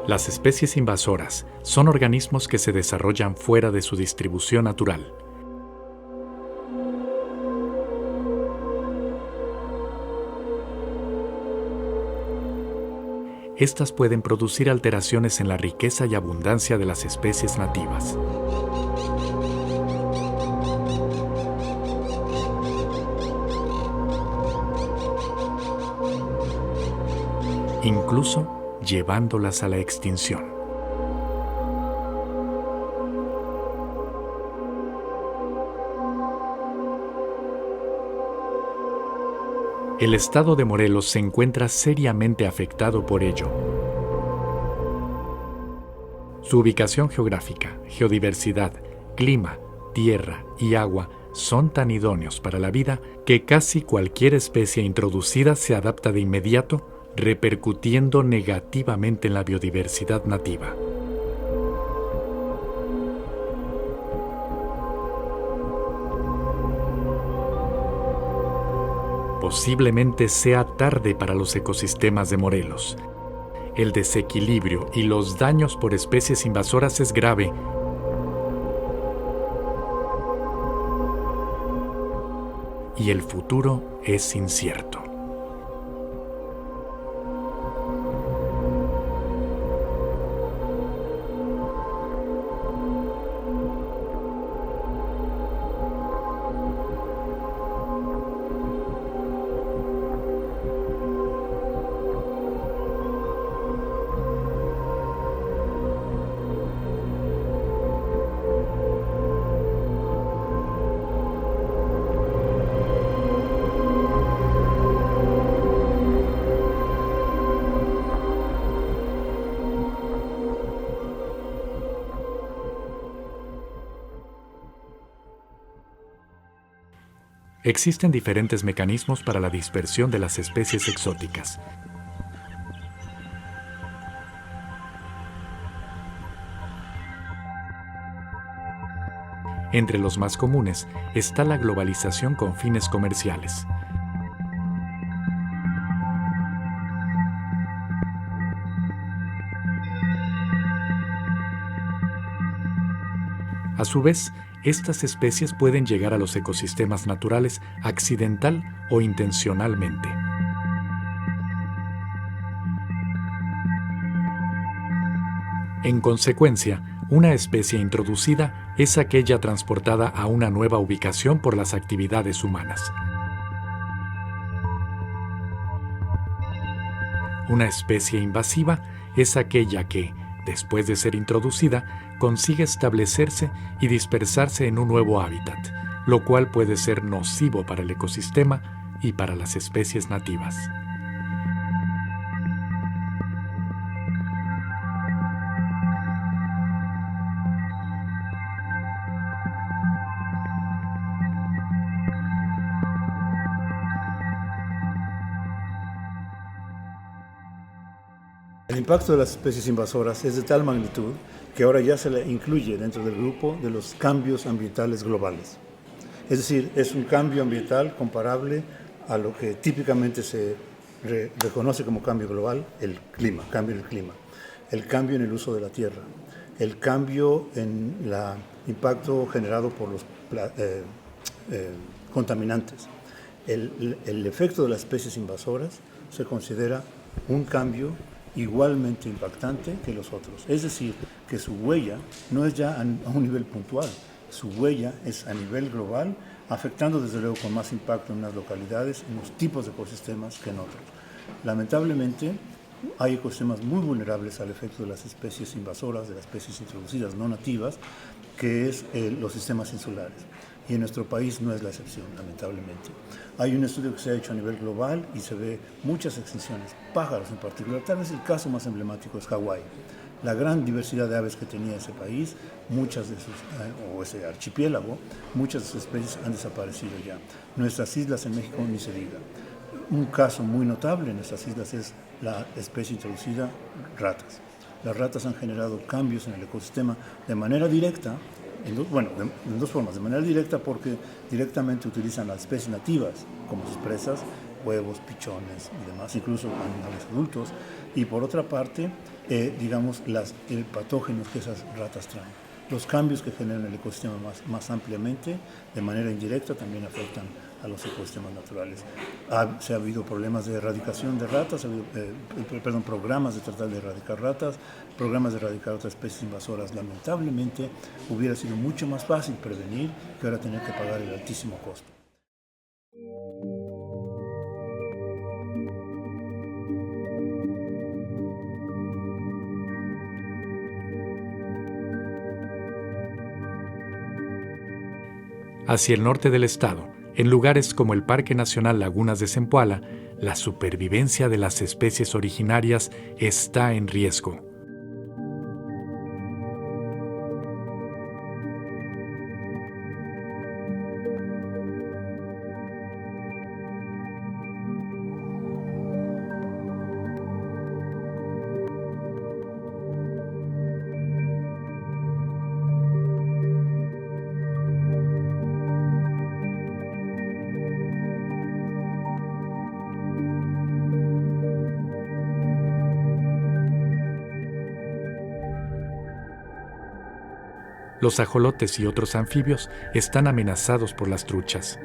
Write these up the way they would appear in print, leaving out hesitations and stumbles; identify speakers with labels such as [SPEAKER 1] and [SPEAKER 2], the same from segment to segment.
[SPEAKER 1] Las especies invasoras son organismos que se desarrollan fuera de su distribución natural. Estas pueden producir alteraciones en la riqueza y abundancia de las especies nativas. Incluso llevándolas a la extinción. El estado de Morelos se encuentra seriamente afectado por ello. Su ubicación geográfica, geodiversidad, clima, tierra y agua son tan idóneos para la vida que casi cualquier especie introducida se adapta de inmediato, repercutiendo negativamente en la biodiversidad nativa. Posiblemente sea tarde para los ecosistemas de Morelos. El desequilibrio y los daños por especies invasoras es grave. Y el futuro es incierto. Existen diferentes mecanismos para la dispersión de las especies exóticas. Entre los más comunes está la globalización con fines comerciales. A su vez, estas especies pueden llegar a los ecosistemas naturales accidental o intencionalmente. En consecuencia, una especie introducida es aquella transportada a una nueva ubicación por las actividades humanas. Una especie invasiva es aquella que, después de ser introducida, consigue establecerse y dispersarse en un nuevo hábitat, lo cual puede ser nocivo para el ecosistema y para las especies nativas.
[SPEAKER 2] El impacto de las especies invasoras es de tal magnitud que ahora ya se le incluye dentro del grupo de los cambios ambientales globales. Es decir, es un cambio ambiental comparable a lo que típicamente se reconoce como cambio global, el clima, cambio en el clima, el cambio en el uso de la tierra, el cambio en el impacto generado por los contaminantes. El efecto de las especies invasoras se considera un cambio igualmente impactante que los otros. Es decir, que su huella no es ya a un nivel puntual, su huella es a nivel global, afectando desde luego con más impacto en unas localidades, en los tipos de ecosistemas que en otros. Lamentablemente, hay ecosistemas muy vulnerables al efecto de las especies invasoras, de las especies introducidas no nativas, que es los sistemas insulares. Y en nuestro país no es la excepción, lamentablemente. Hay un estudio que se ha hecho a nivel global y se ve muchas extinciones, pájaros en particular. Tal vez el caso más emblemático es Hawái. La gran diversidad de aves que tenía ese país, muchas de sus, o ese archipiélago, muchas de sus especies han desaparecido ya. Nuestras islas en México ni se diga. Un caso muy notable en nuestras islas es la especie introducida ratas. Las ratas han generado cambios en el ecosistema de manera directa, en dos formas. De manera directa porque directamente utilizan las especies nativas como sus presas huevos, pichones y demás, incluso animales adultos. Y por otra parte, digamos, patógenos que esas ratas traen. Los cambios que generan el ecosistema más ampliamente, de manera indirecta, también afectan a los ecosistemas naturales. Se ha habido problemas de erradicación de ratas, programas de tratar de erradicar ratas, programas de erradicar otras especies invasoras. Lamentablemente, hubiera sido mucho más fácil prevenir que ahora tener que pagar el altísimo costo.
[SPEAKER 1] Hacia el norte del estado, en lugares como el Parque Nacional Lagunas de Zempoala, la supervivencia de las especies originarias está en riesgo. Los ajolotes y otros anfibios están amenazados por las truchas.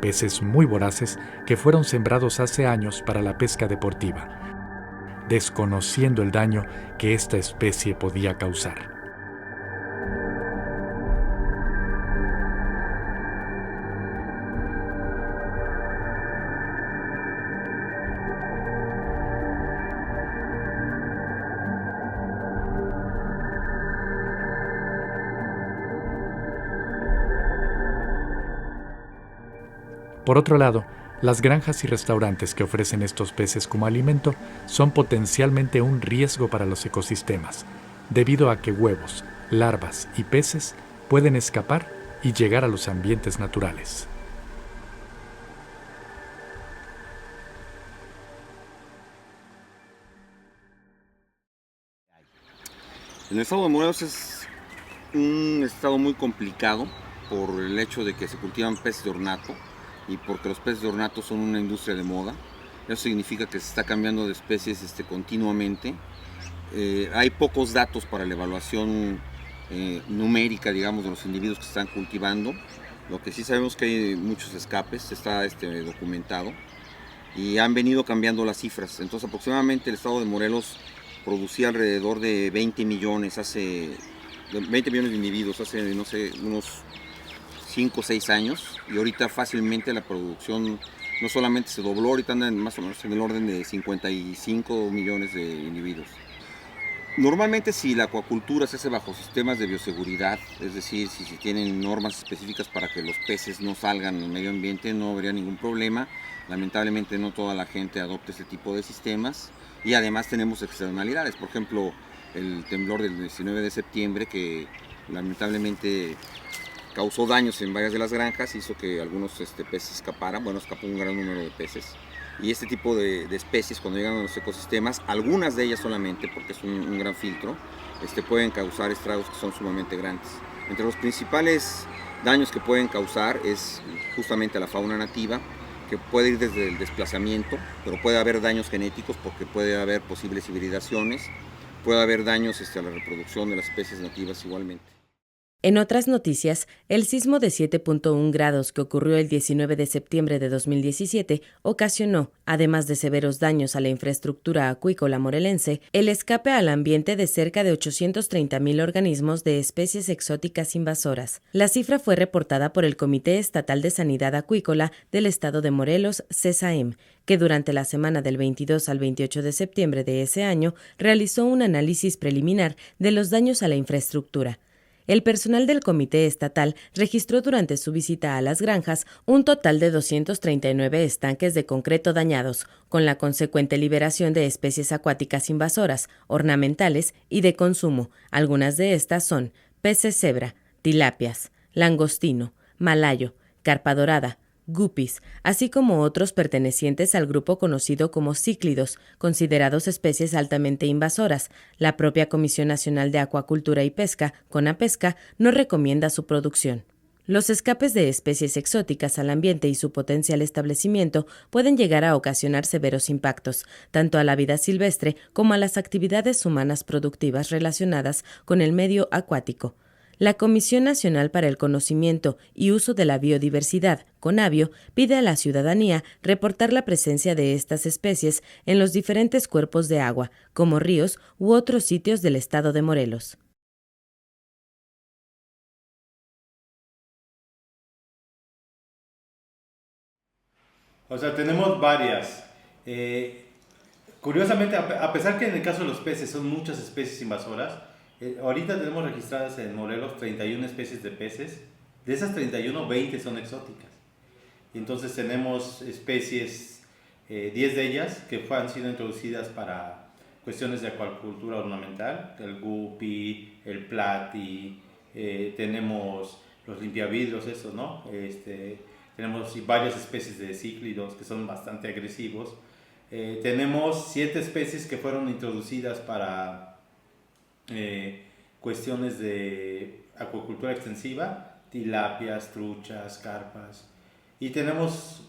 [SPEAKER 1] Peces muy voraces que fueron sembrados hace años para la pesca deportiva, desconociendo el daño que esta especie podía causar. Por otro lado, las granjas y restaurantes que ofrecen estos peces como alimento son potencialmente un riesgo para los ecosistemas, debido a que huevos, larvas y peces pueden escapar y llegar a los ambientes naturales.
[SPEAKER 3] El estado de Morelos es un estado muy complicado por el hecho de que se cultivan peces de ornato y porque los peces de ornato son una industria de moda. Eso significa que se está cambiando de especies continuamente. Hay pocos datos para la evaluación numérica, digamos, de los individuos que se están cultivando. Lo que sí sabemos que hay muchos escapes, está documentado, y han venido cambiando las cifras. Entonces aproximadamente el estado de Morelos producía alrededor de 20 millones de individuos hace, no sé, unos 5 o 6 años, y ahorita fácilmente la producción no solamente se dobló, ahorita anda más o menos en el orden de 55 millones de individuos. Normalmente si la acuacultura se hace bajo sistemas de bioseguridad, es decir, si se tienen normas específicas para que los peces no salgan al medio ambiente, no habría ningún problema. Lamentablemente no toda la gente adopta este tipo de sistemas, y además tenemos externalidades, por ejemplo el temblor del 19 de septiembre que lamentablemente causó daños en varias de las granjas, hizo que algunos peces escaparan, escapó un gran número de peces. Y este tipo de especies, cuando llegan a los ecosistemas, algunas de ellas solamente, porque es un gran filtro, pueden causar estragos que son sumamente grandes. Entre los principales daños que pueden causar es justamente a la fauna nativa, que puede ir desde el desplazamiento, pero puede haber daños genéticos porque puede haber posibles hibridaciones, puede haber daños a la reproducción de las especies nativas igualmente.
[SPEAKER 4] En otras noticias, el sismo de 7.1 grados que ocurrió el 19 de septiembre de 2017 ocasionó, además de severos daños a la infraestructura acuícola morelense, el escape al ambiente de cerca de 830,000 organismos de especies exóticas invasoras. La cifra fue reportada por el Comité Estatal de Sanidad Acuícola del Estado de Morelos, CESAEM, que durante la semana del 22 al 28 de septiembre de ese año realizó un análisis preliminar de los daños a la infraestructura. El personal del Comité Estatal registró durante su visita a las granjas un total de 239 estanques de concreto dañados, con la consecuente liberación de especies acuáticas invasoras, ornamentales y de consumo. Algunas de estas son peces cebra, tilapias, langostino, malayo, carpa dorada, guppies, así como otros pertenecientes al grupo conocido como cíclidos, considerados especies altamente invasoras. La propia Comisión Nacional de Acuacultura y Pesca, CONAPESCA, no recomienda su producción. Los escapes de especies exóticas al ambiente y su potencial establecimiento pueden llegar a ocasionar severos impactos, tanto a la vida silvestre como a las actividades humanas productivas relacionadas con el medio acuático. La Comisión Nacional para el Conocimiento y Uso de la Biodiversidad, CONABIO, pide a la ciudadanía reportar la presencia de estas especies en los diferentes cuerpos de agua, como ríos u otros sitios del estado de Morelos.
[SPEAKER 5] O sea, tenemos varias. Curiosamente, a pesar que en el caso de los peces son muchas especies invasoras, ahorita tenemos registradas en Morelos 31 especies de peces. De esas 31, 20 son exóticas. Entonces tenemos especies, 10 de ellas que han sido introducidas para cuestiones de acuacultura ornamental, el guppy, el plati, tenemos los limpiavidrios, esos, ¿no? Tenemos varias especies de cíclidos que son bastante agresivos. Tenemos 7 especies que fueron introducidas para cuestiones de acuacultura extensiva, tilapias, truchas, carpas. Y tenemos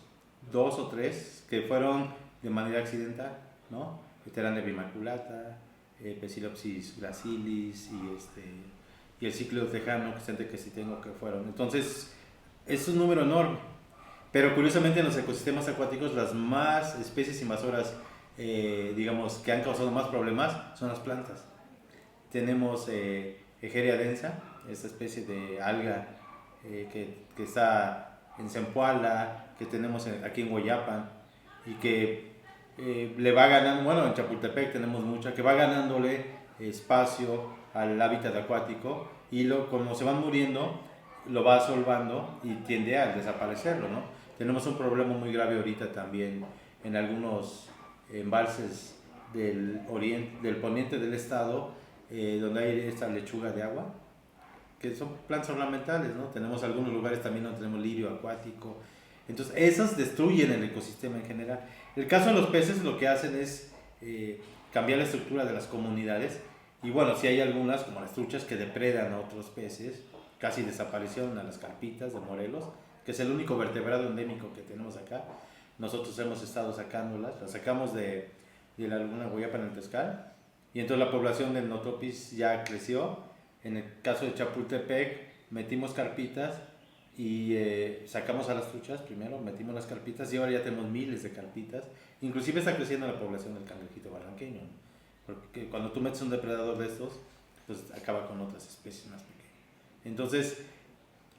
[SPEAKER 5] 2 o 3 que fueron de manera accidental, ¿no? Veterana bimaculata, Pecilopsis gracilis y el cíclido tejano, que sí tengo que fueron. Entonces, es un número enorme. Pero curiosamente en los ecosistemas acuáticos las más especies invasoras, digamos, que han causado más problemas son las plantas. Tenemos Egeria densa, esta especie de alga que está en Zempoala, que tenemos aquí en Hueyapan, y que le va ganando, bueno, en Chapultepec tenemos mucha, que va ganándole espacio al hábitat acuático, y como se van muriendo, lo va asolvando y tiende a desaparecerlo, ¿no? Tenemos un problema muy grave ahorita también en algunos embalses del poniente del estado, donde hay esta lechuga de agua, que son plantas ornamentales, ¿no? Tenemos algunos lugares también donde tenemos lirio acuático. Entonces, esas destruyen el ecosistema en general. El caso de los peces lo que hacen es cambiar la estructura de las comunidades. Y bueno, sí hay algunas, como las truchas, que depredan a otros peces. Casi desaparecieron a las carpitas de Morelos, que es el único vertebrado endémico que tenemos acá. Nosotros hemos estado sacándolas. Las sacamos de la laguna Hueyapan en el Tezcal. Y entonces la población del Notopis ya creció. En el caso de Chapultepec, metimos carpitas y sacamos a las truchas primero, metimos las carpitas y ahora ya tenemos miles de carpitas. Inclusive está creciendo la población del cangrejito barranqueño, ¿no? Porque cuando tú metes un depredador de estos, pues acaba con otras especies más pequeñas. Entonces,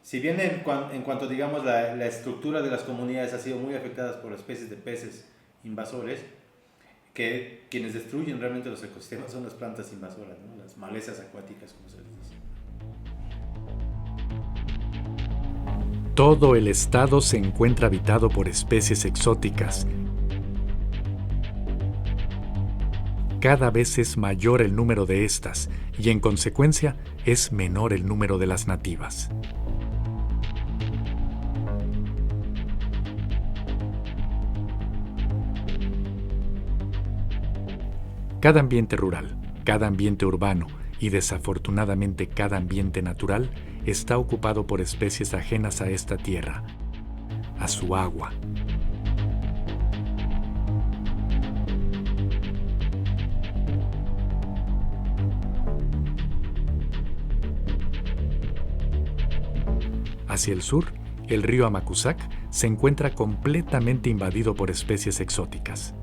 [SPEAKER 5] si bien en cuanto digamos la estructura de las comunidades ha sido muy afectada por especies de peces invasores, que quienes destruyen realmente los ecosistemas son las plantas invasoras, ¿no? Las malezas acuáticas, como se les dice.
[SPEAKER 1] Todo el estado se encuentra habitado por especies exóticas. Cada vez es mayor el número de estas y, en consecuencia, es menor el número de las nativas. Cada ambiente rural, cada ambiente urbano y desafortunadamente cada ambiente natural está ocupado por especies ajenas a esta tierra, a su agua. Hacia el sur, el río Amacuzac se encuentra completamente invadido por especies exóticas.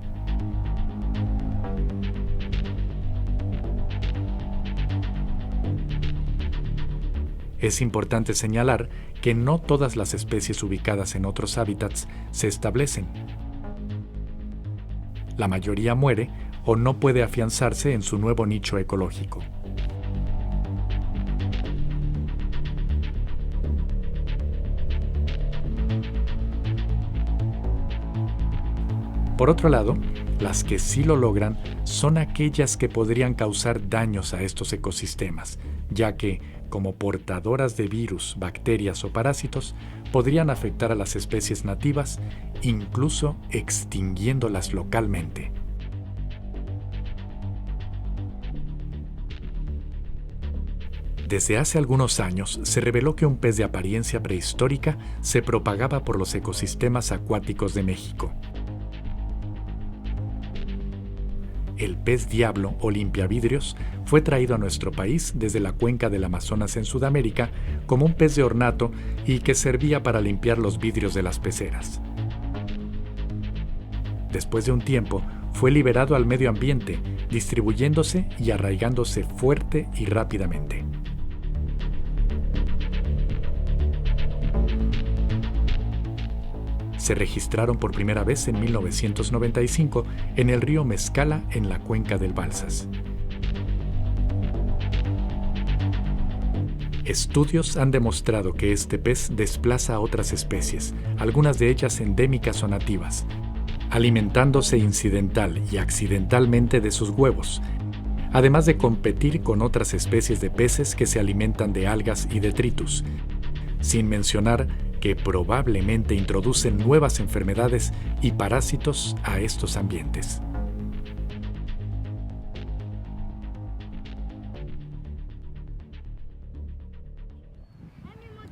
[SPEAKER 1] Es importante señalar que no todas las especies ubicadas en otros hábitats se establecen. La mayoría muere o no puede afianzarse en su nuevo nicho ecológico. Por otro lado, las que sí lo logran son aquellas que podrían causar daños a estos ecosistemas, ya que, como portadoras de virus, bacterias o parásitos, podrían afectar a las especies nativas, incluso extinguiéndolas localmente. Desde hace algunos años se reveló que un pez de apariencia prehistórica se propagaba por los ecosistemas acuáticos de México. El pez diablo o limpiavidrios fue traído a nuestro país desde la cuenca del Amazonas en Sudamérica como un pez de ornato y que servía para limpiar los vidrios de las peceras. Después de un tiempo, fue liberado al medio ambiente, distribuyéndose y arraigándose fuerte y rápidamente. Se registraron por primera vez en 1995 en el río Mezcala en la cuenca del Balsas. Estudios han demostrado que este pez desplaza a otras especies, algunas de ellas endémicas o nativas, alimentándose incidental y accidentalmente de sus huevos, además de competir con otras especies de peces que se alimentan de algas y detritus, sin mencionar que probablemente introducen nuevas enfermedades y parásitos a estos ambientes.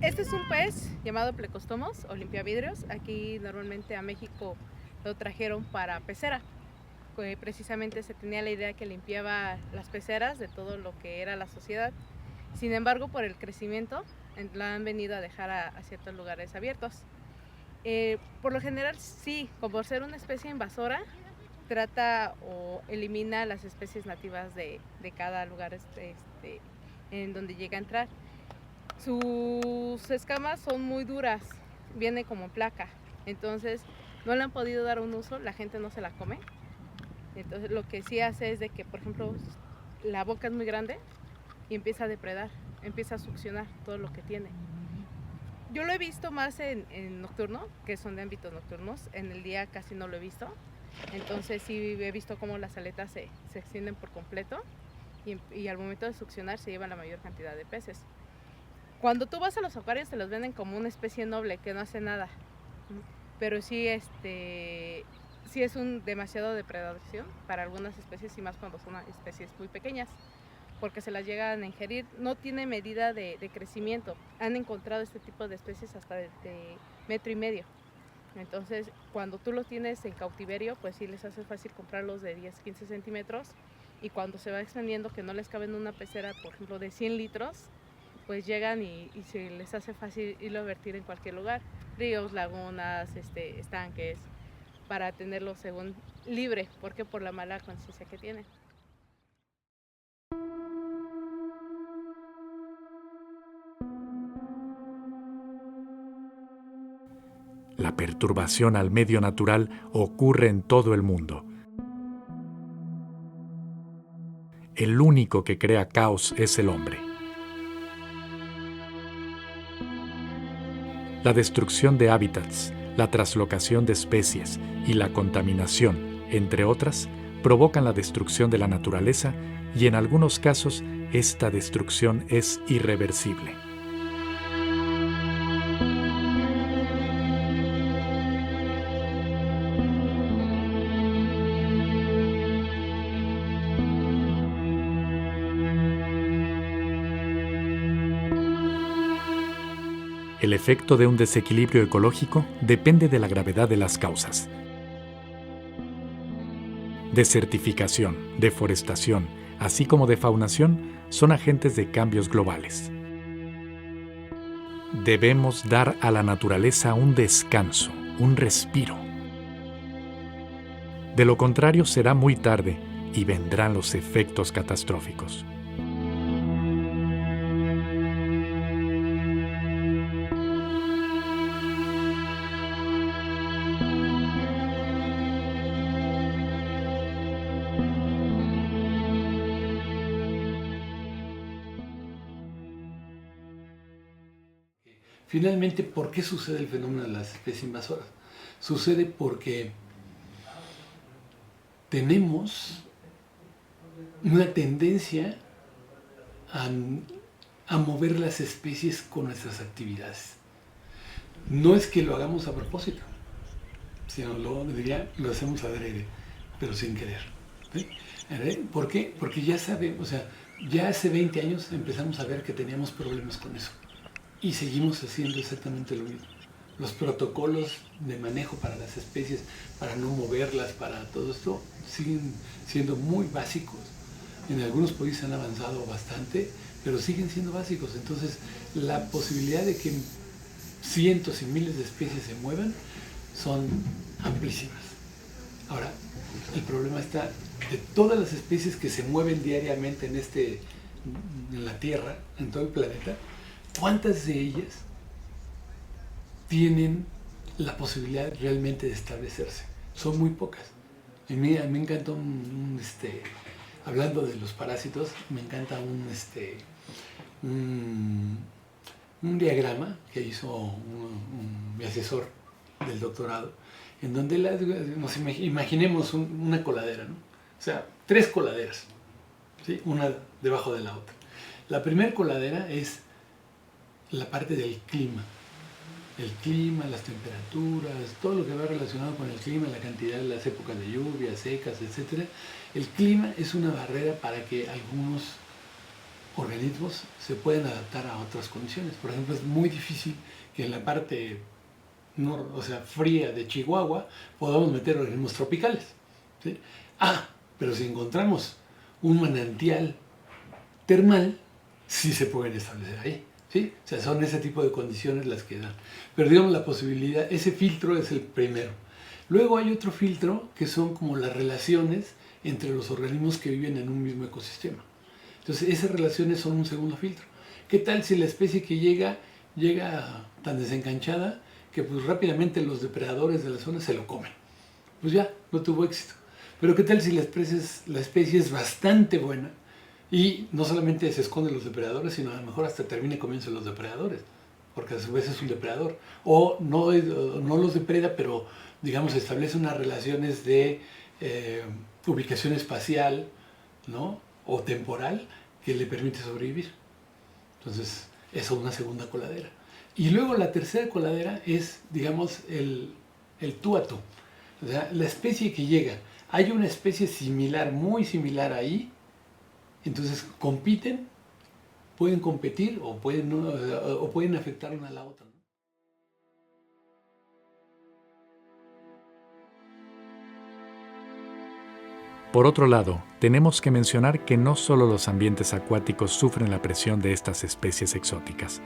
[SPEAKER 6] Este es un pez llamado Plecostomos o limpiavidrios. Aquí normalmente a México lo trajeron para pecera. Precisamente se tenía la idea que limpiaba las peceras de todo lo que era la sociedad. Sin embargo, por el crecimiento, la han venido a dejar a ciertos lugares abiertos. Por lo general, sí, como por ser una especie invasora, trata o elimina las especies nativas de cada lugar en donde llega a entrar. Sus escamas son muy duras, viene como placa, entonces no le han podido dar un uso, la gente no se la come. Entonces lo que sí hace es de que, por ejemplo, la boca es muy grande y empieza a depredar, empieza a succionar todo lo que tiene. Yo lo he visto más en nocturno, que son de ámbitos nocturnos, en el día casi no lo he visto. Entonces sí he visto cómo las aletas se extienden por completo y al momento de succionar se lleva la mayor cantidad de peces. Cuando tú vas a los acuarios te los venden como una especie noble que no hace nada, pero sí, sí es demasiado depredación para algunas especies y más cuando son especies muy pequeñas, porque se las llegan a ingerir. No tiene medida de crecimiento. Han encontrado este tipo de especies hasta de 1,5 metros. Entonces, cuando tú los tienes en cautiverio, pues sí les hace fácil comprarlos de 10-15 centímetros y cuando se va extendiendo, que no les cabe en una pecera, por ejemplo, de 100 litros, pues llegan y se les hace fácil irlo a vertir en cualquier lugar, ríos, lagunas, estanques, para tenerlo según libre, porque por la mala conciencia que tienen.
[SPEAKER 1] La perturbación al medio natural ocurre en todo el mundo. El único que crea caos es el hombre. La destrucción de hábitats, la traslocación de especies y la contaminación, entre otras, provocan la destrucción de la naturaleza y en algunos casos esta destrucción es irreversible. El efecto de un desequilibrio ecológico depende de la gravedad de las causas. Desertificación, deforestación, así como defaunación, son agentes de cambios globales. Debemos dar a la naturaleza un descanso, un respiro. De lo contrario será muy tarde y vendrán los efectos catastróficos.
[SPEAKER 7] Finalmente, ¿por qué sucede el fenómeno de las especies invasoras? Sucede porque tenemos una tendencia a a mover las especies con nuestras actividades. No es que lo hagamos a propósito, sino lo hacemos adrede, pero sin querer. ¿Sí? ¿Por qué? Porque ya sabemos, o sea, ya hace 20 años empezamos a ver que teníamos problemas con eso y seguimos haciendo exactamente lo mismo. Los protocolos de manejo para las especies, para no moverlas, para todo esto, siguen siendo muy básicos. En algunos países han avanzado bastante, pero siguen siendo básicos. Entonces, la posibilidad de que cientos y miles de especies se muevan son amplísimas. Ahora, el problema está de todas las especies que se mueven diariamente en la Tierra, en todo el planeta, ¿cuántas de ellas tienen la posibilidad realmente de establecerse? Son muy pocas. A mí me encanta hablando de los parásitos, me encanta un diagrama que hizo mi asesor del doctorado, en donde nos imaginemos una coladera, ¿no? O sea, 3 coladeras, ¿sí? Una debajo de la otra. La primera coladera es la parte del clima. El clima, las temperaturas, todo lo que va relacionado con el clima, la cantidad de las épocas de lluvia, secas, etc. El clima es una barrera para que algunos organismos se puedan adaptar a otras condiciones. Por ejemplo, es muy difícil que en la parte fría de Chihuahua podamos meter organismos tropicales, ¿sí? Pero si encontramos un manantial termal, sí se pueden establecer ahí, ¿sí? O sea, son ese tipo de condiciones las que dan. Pero digamos, la posibilidad, ese filtro es el primero. Luego hay otro filtro que son como las relaciones entre los organismos que viven en un mismo ecosistema. Entonces, esas relaciones son un segundo filtro. ¿Qué tal si la especie que llega tan desencanchada que pues rápidamente los depredadores de la zona se lo comen? Pues ya, no tuvo éxito. Pero ¿qué tal si la especie es bastante buena y no solamente se esconden los depredadores, sino a lo mejor hasta termina comiéndose los depredadores, porque a su vez es un depredador? O no los depreda, pero digamos establece unas relaciones de ubicación espacial, ¿no? O temporal que le permite sobrevivir. Entonces, eso es una segunda coladera. Y luego la tercera coladera es, digamos, el tú a tú. O sea, la especie que llega, hay una especie similar, muy similar ahí, entonces compiten, pueden competir o pueden afectar una a la otra.
[SPEAKER 1] Por otro lado, tenemos que mencionar que no solo los ambientes acuáticos sufren la presión de estas especies exóticas.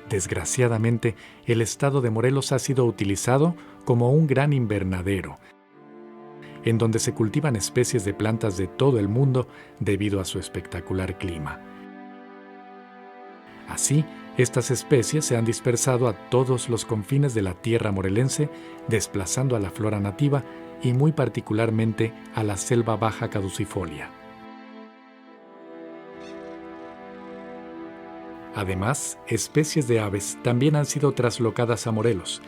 [SPEAKER 1] Desgraciadamente, el estado de Morelos ha sido utilizado como un gran invernadero, en donde se cultivan especies de plantas de todo el mundo debido a su espectacular clima. Así, estas especies se han dispersado a todos los confines de la tierra morelense, desplazando a la flora nativa y muy particularmente a la selva baja caducifolia. Además, especies de aves también han sido traslocadas a Morelos,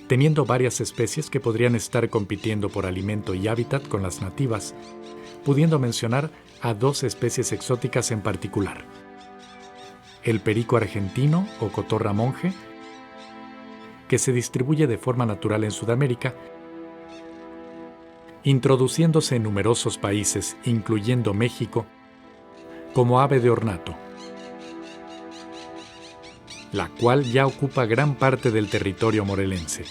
[SPEAKER 1] teniendo varias especies que podrían estar compitiendo por alimento y hábitat con las nativas, pudiendo mencionar a 2 especies exóticas en particular: el perico argentino o cotorra monje, que se distribuye de forma natural en Sudamérica, introduciéndose en numerosos países, incluyendo México, como ave de ornato, la cual ya ocupa gran parte del territorio morelense.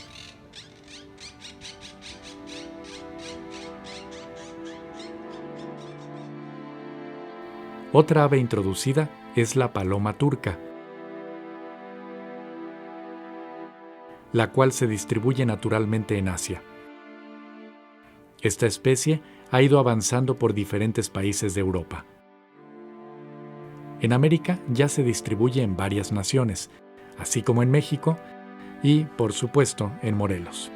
[SPEAKER 1] Otra ave introducida es la paloma turca, la cual se distribuye naturalmente en Asia. Esta especie ha ido avanzando por diferentes países de Europa. En América ya se distribuye en varias naciones, así como en México y, por supuesto, en Morelos.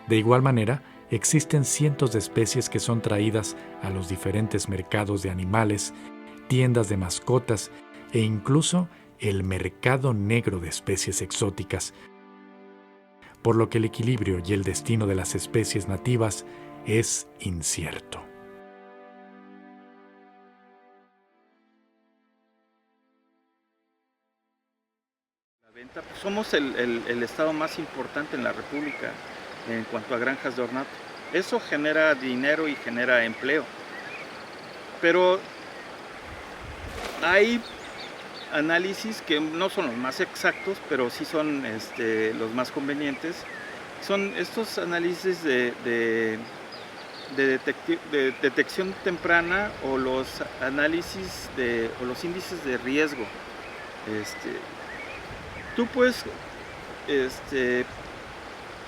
[SPEAKER 1] De igual manera, existen cientos de especies que son traídas a los diferentes mercados de animales, tiendas de mascotas e incluso el mercado negro de especies exóticas, por lo que el equilibrio y el destino de las especies nativas es incierto.
[SPEAKER 8] Somos el estado más importante en la República en cuanto a granjas de ornato. Eso genera dinero y genera empleo. Pero hay análisis que no son los más exactos, pero sí son los más convenientes. Son estos análisis de detección temprana o los análisis o los índices de riesgo. Tú puedes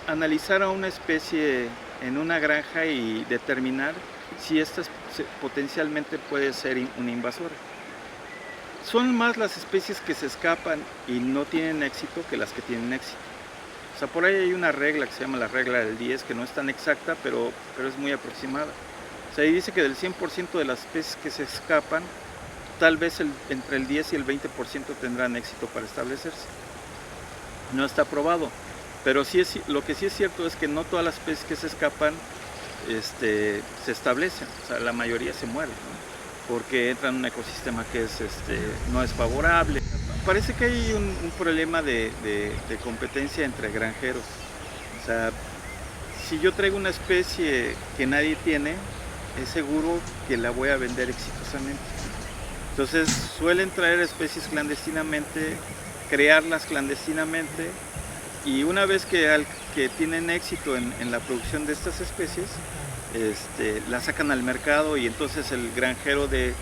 [SPEAKER 8] analizar a una especie en una granja y determinar si esta potencialmente puede ser una invasora. Son más las especies que se escapan y no tienen éxito que las que tienen éxito. O sea, por ahí hay una regla que se llama la regla del 10, que no es tan exacta, pero es muy aproximada. O sea, ahí dice que del 100% de las especies que se escapan, tal vez entre el 10 y el 20% tendrán éxito para establecerse. No está probado, pero lo que sí es cierto es que no todas las especies que se escapan se establecen, o sea, la mayoría se mueren, ¿no? Porque entran en un ecosistema que no es favorable. Parece que hay un problema de competencia entre granjeros. O sea, si yo traigo una especie que nadie tiene, es seguro que la voy a vender exitosamente. Entonces suelen traer especies clandestinamente, crearlas clandestinamente, y una vez que tienen éxito en la producción de estas especies, la sacan al mercado, y entonces el granjero que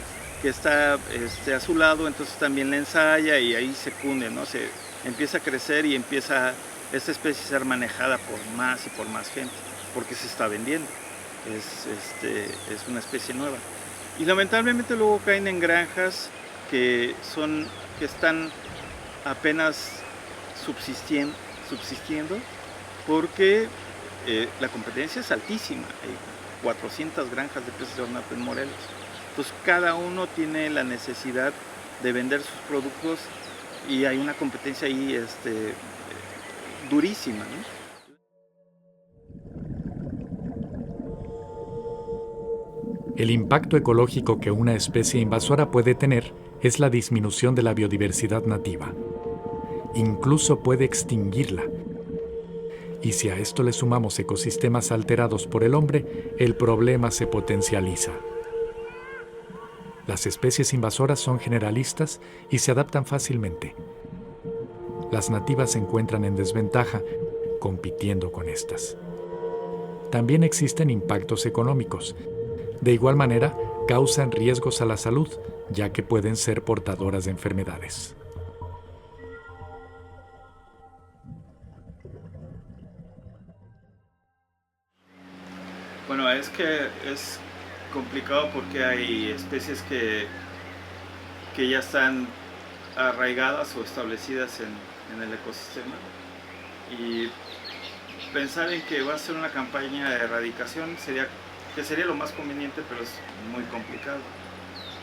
[SPEAKER 8] está a su lado, entonces también la ensaya, y ahí se cunde, ¿no? Se empieza a crecer y empieza esta especie a ser manejada por más y por más gente, porque se está vendiendo, es una especie nueva. Y lamentablemente luego caen en granjas que están apenas subsistiendo, porque la competencia es altísima. Hay 400 granjas de peces de ornato en Morelos. Entonces cada uno tiene la necesidad de vender sus productos y hay una competencia ahí durísima, ¿no?
[SPEAKER 1] El impacto ecológico que una especie invasora puede tener es la disminución de la biodiversidad nativa. Incluso puede extinguirla. Y si a esto le sumamos ecosistemas alterados por el hombre, el problema se potencializa. Las especies invasoras son generalistas y se adaptan fácilmente. Las nativas se encuentran en desventaja, compitiendo con estas. También existen impactos económicos. De igual manera, causan riesgos a la salud, ya que pueden ser portadoras de enfermedades.
[SPEAKER 8] Bueno, es que es complicado porque hay especies que ya están arraigadas o establecidas en el ecosistema, y pensar en que va a ser una campaña de erradicación sería lo más conveniente, pero es muy complicado.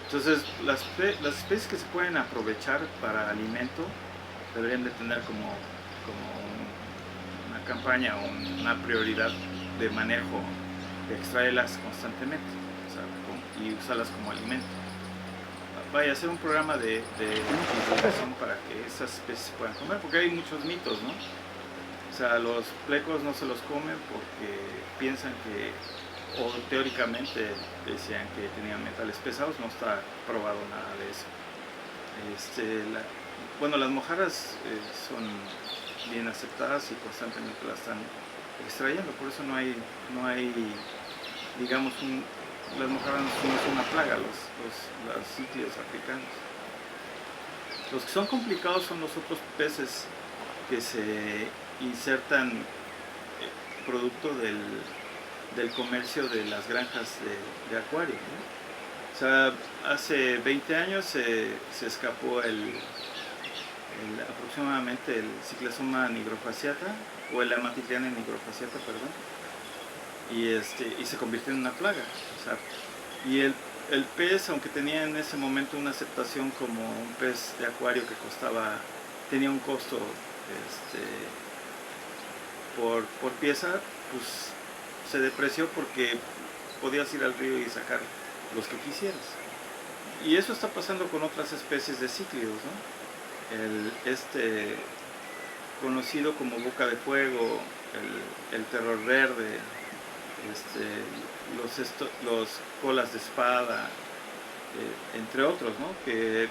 [SPEAKER 8] Entonces las especies que se pueden aprovechar para alimento deberían de tener como una campaña o una prioridad de manejo, de extraerlas constantemente, o sea, y usarlas como alimento. Vaya a hacer un programa de divulgación para que esas especies se puedan comer, porque hay muchos mitos, ¿no? O sea, los plecos no se los comen porque piensan o teóricamente decían que tenían metales pesados. No está probado nada de eso. Bueno, las mojarras son bien aceptadas y constantemente las están extrayendo, por eso no hay digamos, las mojarras no son una plaga, las cíclidos africanos. Los que son complicados son los otros peces que se insertan producto del comercio de las granjas de acuario, ¿no? O sea, hace 20 años se escapó aproximadamente el Cyclasoma nigrofasciata, o el Amatigliane nigrofasciata, perdón, y se convirtió en una plaga. O sea, y el el pez, aunque tenía en ese momento una aceptación como un pez de acuario que tenía un costo por pieza, pues se depreció porque podías ir al río y sacar los que quisieras. Y eso está pasando con otras especies de cíclidos, ¿no? Conocido como boca de fuego, el terror verde, los colas de espada, entre otros, ¿no? Que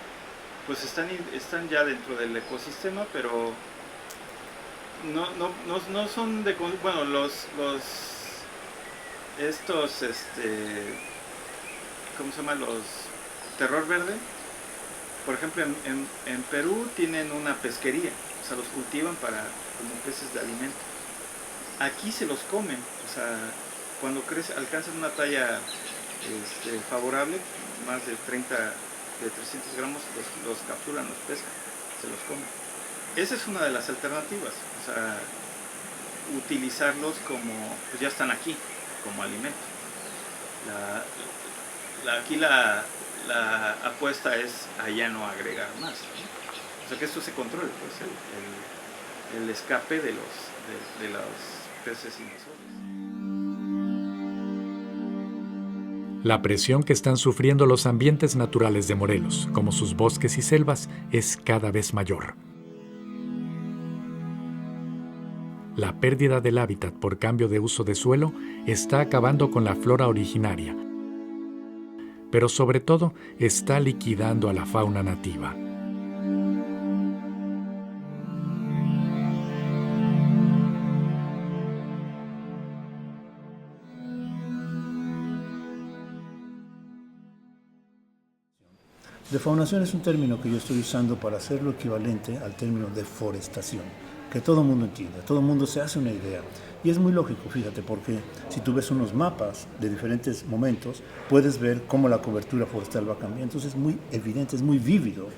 [SPEAKER 8] pues están ya dentro del ecosistema, pero no son de... Bueno, ¿cómo se llama? Los terror verde, por ejemplo, en Perú tienen una pesquería, o sea, los cultivan como peces de alimento. Aquí se los comen, o sea, cuando alcanzan una talla favorable, más de 300 gramos, los capturan, los pescan, se los comen. Esa es una de las alternativas, o sea, utilizarlos pues ya están aquí, como alimento. Aquí la apuesta es a ya no agregar más, ¿no? O sea, que esto se controle, pues, el escape de los peces invasores.
[SPEAKER 1] La presión que están sufriendo los ambientes naturales de Morelos, como sus bosques y selvas, es cada vez mayor. La pérdida del hábitat por cambio de uso de suelo está acabando con la flora originaria, pero sobre todo está liquidando a la fauna nativa.
[SPEAKER 2] Defaunación es un término que yo estoy usando para hacerlo equivalente al término deforestación, que todo el mundo entiende, todo el mundo se hace una idea. Y es muy lógico, fíjate, porque si tú ves unos mapas de diferentes momentos, puedes ver cómo la cobertura forestal va cambiando. Entonces es muy evidente, es muy vívido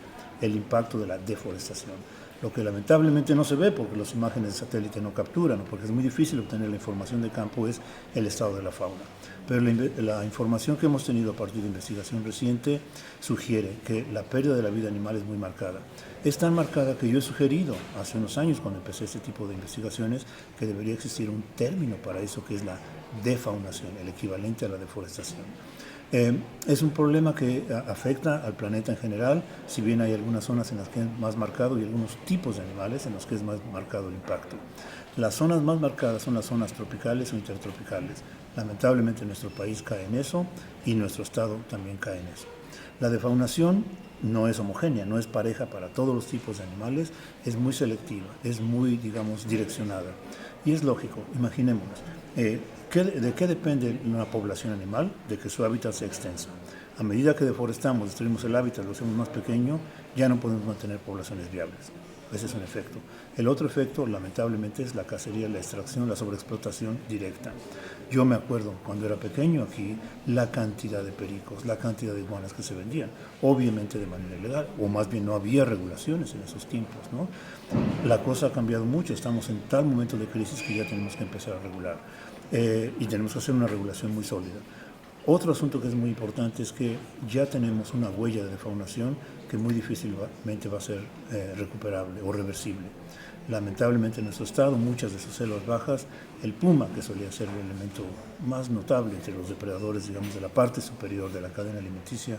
[SPEAKER 2] el impacto de la deforestación. Lo que lamentablemente no se ve porque las imágenes de satélite no capturan, o porque es muy difícil obtener la información de campo, es el estado de la fauna. Pero la información que hemos tenido a partir de investigación reciente sugiere que la pérdida de la vida animal es muy marcada. Es tan marcada que yo he sugerido hace unos años, cuando empecé este tipo de investigaciones, que debería existir un término para eso, que es la defaunación, el equivalente a la deforestación. Es un problema que afecta al planeta en general, si bien hay algunas zonas en las que es más marcado y algunos tipos de animales en los que es más marcado el impacto. Las zonas más marcadas son las zonas tropicales o intertropicales. Lamentablemente nuestro país cae en eso y nuestro estado también cae en eso. La defaunación no es homogénea, no es pareja para todos los tipos de animales, es muy selectiva, es muy, digamos, direccionada. Y es lógico, imaginémonos, ¿de qué depende una población animal? De que su hábitat sea extenso. A medida que deforestamos, destruimos el hábitat, lo hacemos más pequeño, ya no podemos mantener poblaciones viables. Ese es un efecto. El otro efecto, lamentablemente, es la cacería, la extracción, la sobreexplotación directa. Yo me acuerdo cuando era pequeño aquí, la cantidad de pericos, la cantidad de iguanas que se vendían, obviamente de manera ilegal, o más bien no había regulaciones en esos tiempos, ¿no? La cosa ha cambiado mucho, estamos en tal momento de crisis que ya tenemos que empezar a regular y tenemos que hacer una regulación muy sólida. Otro asunto que es muy importante es que ya tenemos una huella de defaunación que muy difícilmente va a ser recuperable o reversible. Lamentablemente en nuestro estado, muchas de sus selvas bajas, el puma, que solía ser el elemento más notable entre los depredadores, digamos, de la parte superior de la cadena alimenticia,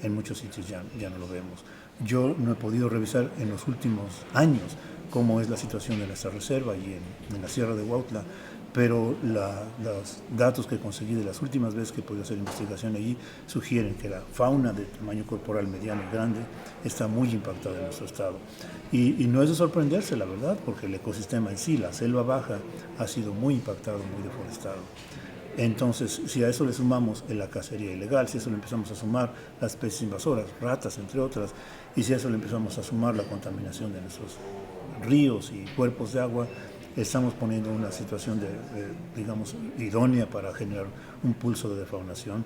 [SPEAKER 2] en muchos sitios ya no lo vemos. Yo no he podido revisar en los últimos años cómo es la situación de nuestra reserva y en la Sierra de Huautla, pero los datos que conseguí de las últimas veces que he podido hacer investigación allí sugieren que la fauna de tamaño corporal mediano y grande está muy impactada en nuestro estado. Y no es de sorprenderse, la verdad, porque el ecosistema en sí, la selva baja, ha sido muy impactado, muy deforestado. Entonces, si a eso le sumamos la cacería ilegal, si a eso le empezamos a sumar las especies invasoras, ratas, entre otras, y si a eso le empezamos a sumar la contaminación de nuestros ríos y cuerpos de agua, estamos poniendo una situación digamos, idónea para generar un pulso de defaunación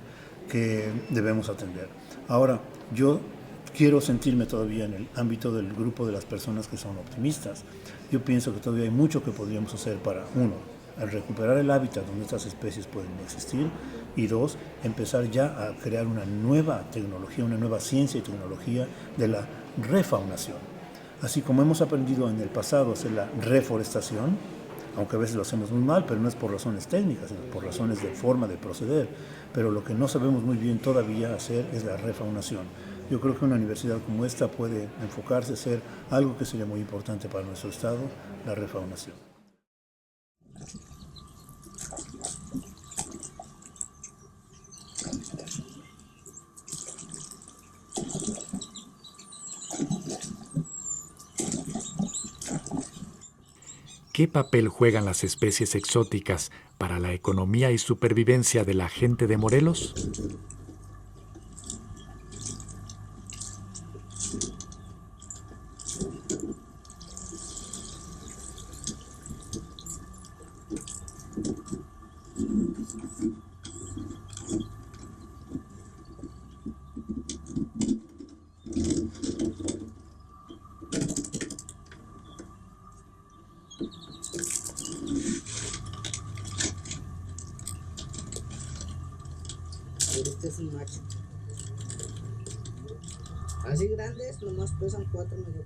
[SPEAKER 2] que debemos atender. Ahora, yo quiero sentirme todavía en el ámbito del grupo de las personas que son optimistas. Yo pienso que todavía hay mucho que podríamos hacer para, uno, al recuperar el hábitat donde estas especies pueden existir, y dos, empezar ya a crear una nueva tecnología, una nueva ciencia y tecnología de la refaunación. Así como hemos aprendido en el pasado a hacer la reforestación, aunque a veces lo hacemos muy mal, pero no es por razones técnicas, sino por razones de forma de proceder. Pero lo que no sabemos muy bien todavía hacer es la refaunación. Yo creo que una universidad como esta puede enfocarse a hacer algo que sería muy importante para nuestro estado, la refaunación.
[SPEAKER 1] ¿Qué papel juegan las especies exóticas para la economía y supervivencia de la gente de Morelos?
[SPEAKER 9] Este es un macho. Así grandes, nomás pesan 4 medio kilos.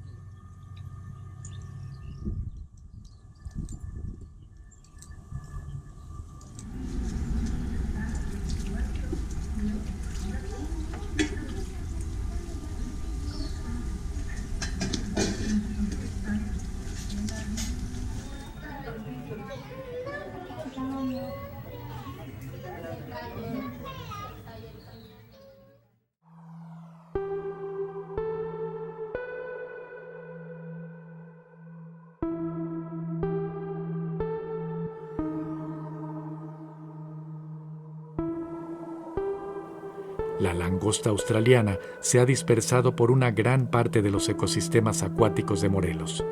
[SPEAKER 1] La langosta australiana se ha dispersado por una gran parte de los ecosistemas acuáticos de Morelos.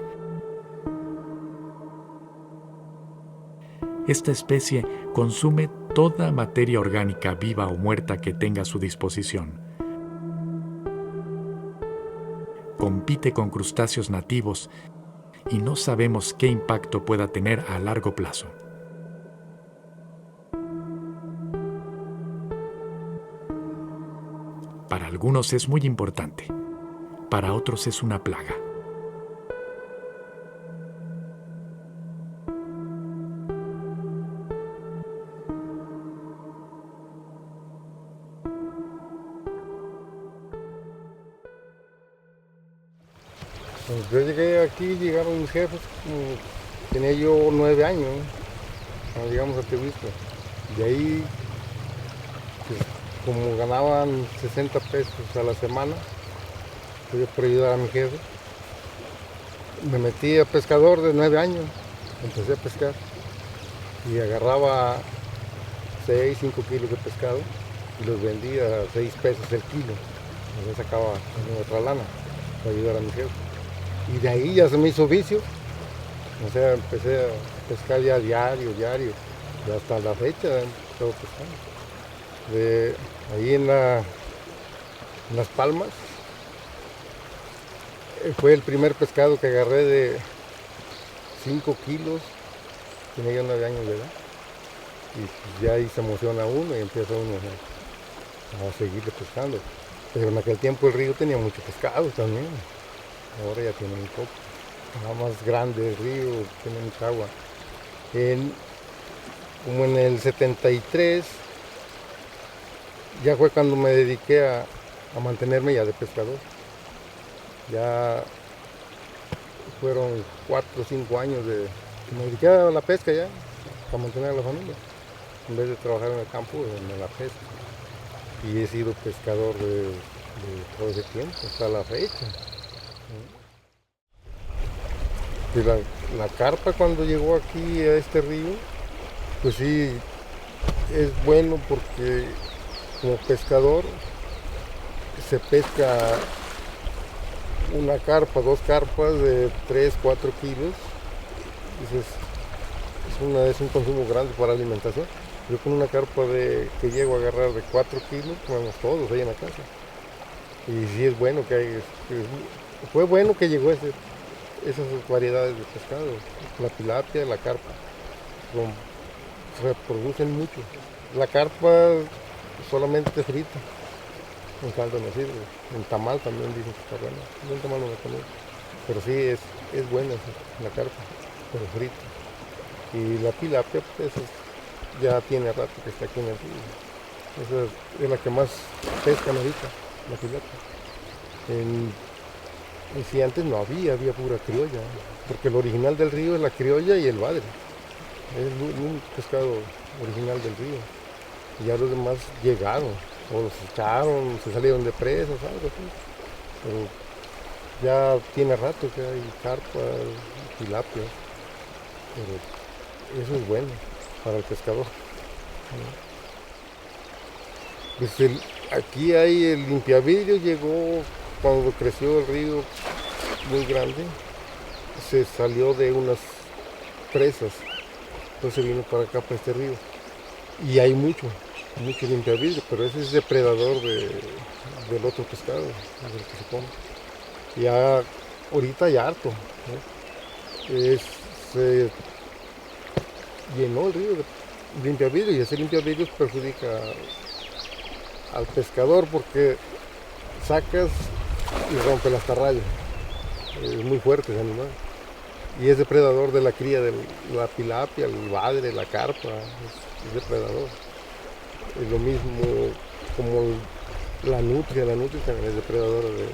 [SPEAKER 1] Esta especie consume toda materia orgánica viva o muerta que tenga a su disposición. Compite con crustáceos nativos y no sabemos qué impacto pueda tener a largo plazo. Para algunos es muy importante, para otros es una plaga.
[SPEAKER 10] Cuando yo llegué aquí, llegaron mis jefes, tenía yo 9 años, cuando llegamos a Tehuisco. De ahí, pues, como ganaban 60 pesos a la semana, yo por ayudar a mi jefe, me metí a pescador de 9 años, empecé a pescar y agarraba 6, 5 kilos de pescado y los vendía a 6 pesos el kilo. Entonces sacaba otra lana para ayudar a mi jefe. Y de ahí ya se me hizo vicio, o sea, empecé a pescar ya diario, y hasta la fecha he estado pescando. Ahí en Las Palmas fue el primer pescado que agarré de 5 kilos, tenía yo 9 años de edad. Y pues ya ahí se emociona uno y empieza uno a seguirle pescando. Pero en aquel tiempo el río tenía mucho pescado también. Ahora ya tiene un poco. Era más grande el río, tiene mucha agua. Como en el 73, ya fue cuando me dediqué a mantenerme ya de pescador. Ya fueron 4 o 5 años que me dediqué a la pesca ya, para mantener a la familia. En vez de trabajar en el campo, en la pesca. Y he sido pescador de todo ese tiempo, hasta la fecha. Y la carpa cuando llegó aquí a este río, pues sí, es bueno porque como pescador se pesca una carpa, 2 carpas de 3, 4 kilos. Es un consumo grande para alimentación. Yo con una carpa que llego a agarrar de 4 kilos, comemos todos ahí en la casa. Y sí es bueno fue bueno que llegó esas variedades de pescado, la tilapia, la carpa. se reproducen mucho. La carpa solamente frita, en caldo no sirve. En tamal también dicen que está buena. Yo en tamal no la conozco, pero sí es buena la carpa, pero frita. Y la tilapia, pues ya tiene rato que está aquí en el río. Esa es la que más pescan ahorita, la tilapia. Y si antes no había pura criolla, porque el original del río es la criolla y el badre. Es el único pescado original del río. Y ya los demás llegaron, o los echaron, se salieron de presas, algo así. Pero ya tiene rato que hay carpa, tilapia, pero eso es bueno para el pescador. Pues aquí hay el limpiavidrio, llegó cuando creció el río muy grande, se salió de unas presas, entonces vino para acá, para este río. Y hay mucho limpiavidrio, pero ese es depredador del otro pescado, del que se come. Ya ahorita hay harto, ¿no? Se llenó el río de limpiavidrio, y ese limpiavidrio perjudica al pescador porque sacas y rompe las tarrayas. Es muy fuerte ese animal. Y es depredador de la cría de la tilapia, el badre, la carpa, es depredador. Es lo mismo como la nutria también es depredadora de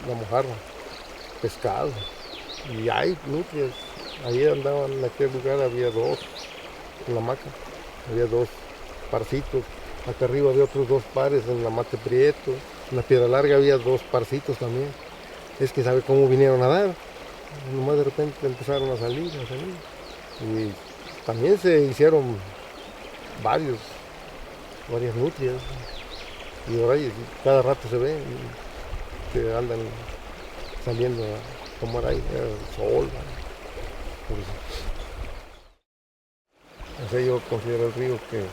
[SPEAKER 10] la mojarra, pescado. Y hay nutrias. Ahí andaban, en aquel lugar había dos, en la hamaca, había dos parcitos. Acá arriba había otros dos pares, en la Mate Prieto, en la Piedra Larga había dos parcitos también. Es que sabe cómo vinieron a dar. Nomás de repente empezaron a salir. Y también se hicieron varias nutrias. Y ahora cada rato se ven que andan saliendo a tomar aire, el sol. Por eso. O sea, yo considero el río que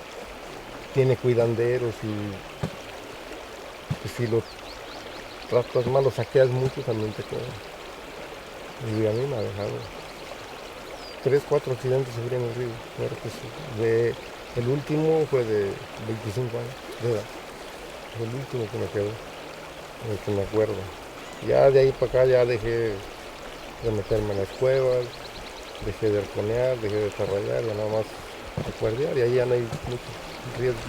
[SPEAKER 10] tiene cuidanderos, y si lo tratas mal, lo saqueas mucho, también te queda. Y a mí me ha dejado 3, 4 accidentes sufrí en el río. El último fue de 25 años de edad. Fue el último que me quedó, el que me acuerdo. Ya de ahí para acá ya dejé de meterme en las cuevas, dejé de arconear, dejé de tarrayar, ya nada más acuerdear, y ahí ya no hay mucho riesgo.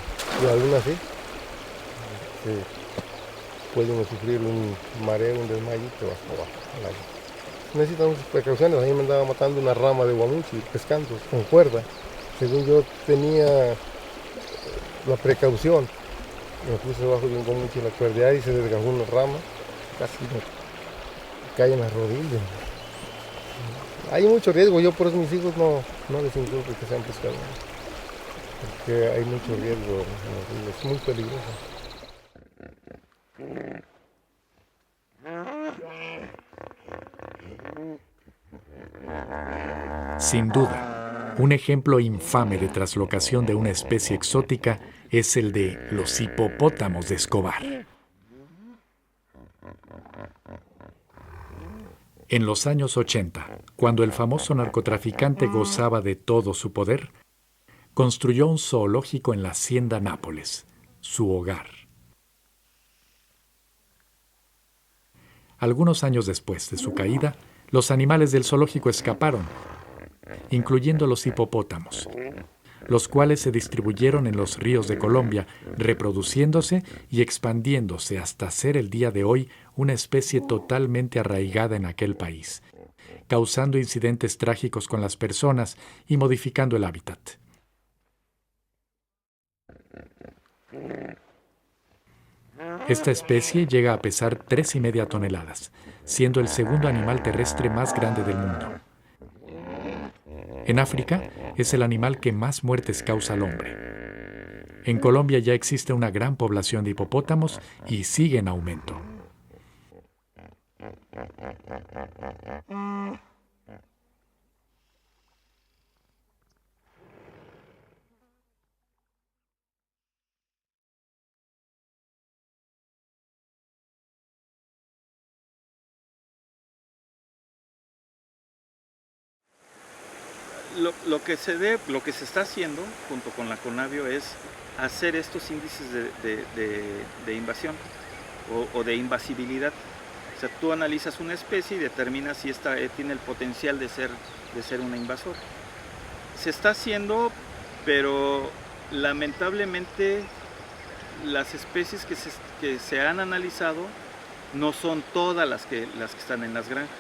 [SPEAKER 10] Y aún así, puede uno sufrir un mareo, un desmayito hasta abajo al agua. Necesitan muchas precauciones. A mí me andaba matando una rama de guamuchi pescando con cuerda. Según yo tenía la precaución, me puse debajo de un guamuchi en la cuerda y se desgajó una rama, casi me cae en las rodillas. Hay mucho riesgo, yo por eso mis hijos no les inculco que sean pescadores, porque hay mucho riesgo en los ríos, es muy peligroso.
[SPEAKER 1] Sin duda, un ejemplo infame de traslocación de una especie exótica es el de los hipopótamos de Escobar. En los años 80, cuando el famoso narcotraficante gozaba de todo su poder, construyó un zoológico en la Hacienda Nápoles, su hogar. Algunos años después de su caída, los animales del zoológico escaparon, incluyendo los hipopótamos, los cuales se distribuyeron en los ríos de Colombia, reproduciéndose y expandiéndose hasta ser el día de hoy una especie totalmente arraigada en aquel país, causando incidentes trágicos con las personas y modificando el hábitat. Esta especie llega a pesar 3,5 toneladas, siendo el segundo animal terrestre más grande del mundo. En África es el animal que más muertes causa al hombre. En Colombia ya existe una gran población de hipopótamos y sigue en aumento.
[SPEAKER 8] lo que se está haciendo junto con la Conavio es hacer estos índices de invasión o de invasibilidad. O sea, tú analizas una especie y determinas si esta tiene el potencial de ser una invasora. Se está haciendo, pero lamentablemente las especies que se han analizado no son todas las que están en las granjas.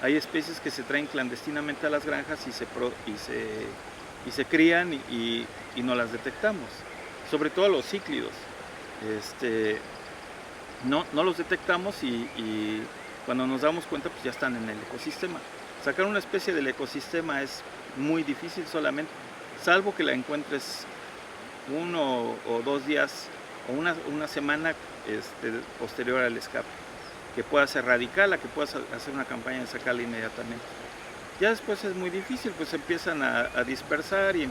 [SPEAKER 8] Hay especies que se traen clandestinamente a las granjas y se crían y no las detectamos. Sobre todo los cíclidos. No los detectamos y cuando nos damos cuenta pues ya están en el ecosistema. Sacar una especie del ecosistema es muy difícil solamente, salvo que la encuentres 1 o 2 días o una semana posterior al escape, que puedas erradicarla, que puedas hacer una campaña de sacarla inmediatamente. Ya después es muy difícil, pues empiezan a dispersar y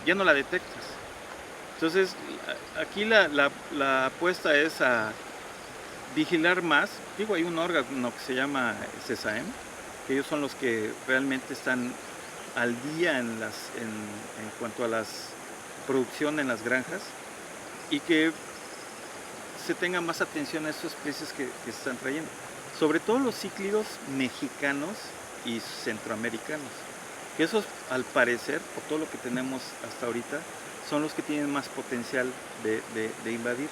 [SPEAKER 8] ya no la detectas. Entonces aquí la apuesta es a vigilar más. Digo, hay un órgano que se llama CESAEM, que ellos son los que realmente están al día en cuanto a la producción en las granjas, y que se tenga más atención a estas especies que se están trayendo, sobre todo los cíclidos mexicanos y centroamericanos, que esos, al parecer, por todo lo que tenemos hasta ahorita, son los que tienen más potencial de invadir.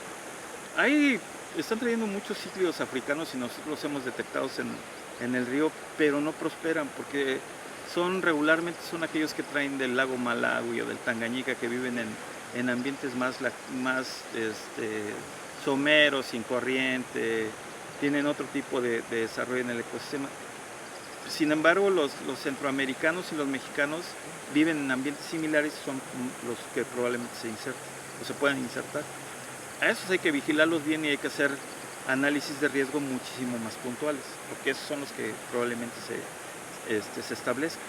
[SPEAKER 8] Están trayendo muchos cíclidos africanos y nosotros los hemos detectado en el río, pero no prosperan porque regularmente son aquellos que traen del lago Malawi o del Tangañika, que viven en ambientes más someros, sin corriente, tienen otro tipo de desarrollo en el ecosistema. Sin embargo, los centroamericanos y los mexicanos viven en ambientes similares y son los que probablemente se inserten o se puedan insertar. A esos hay que vigilarlos bien y hay que hacer análisis de riesgo muchísimo más puntuales, porque esos son los que probablemente se establezcan.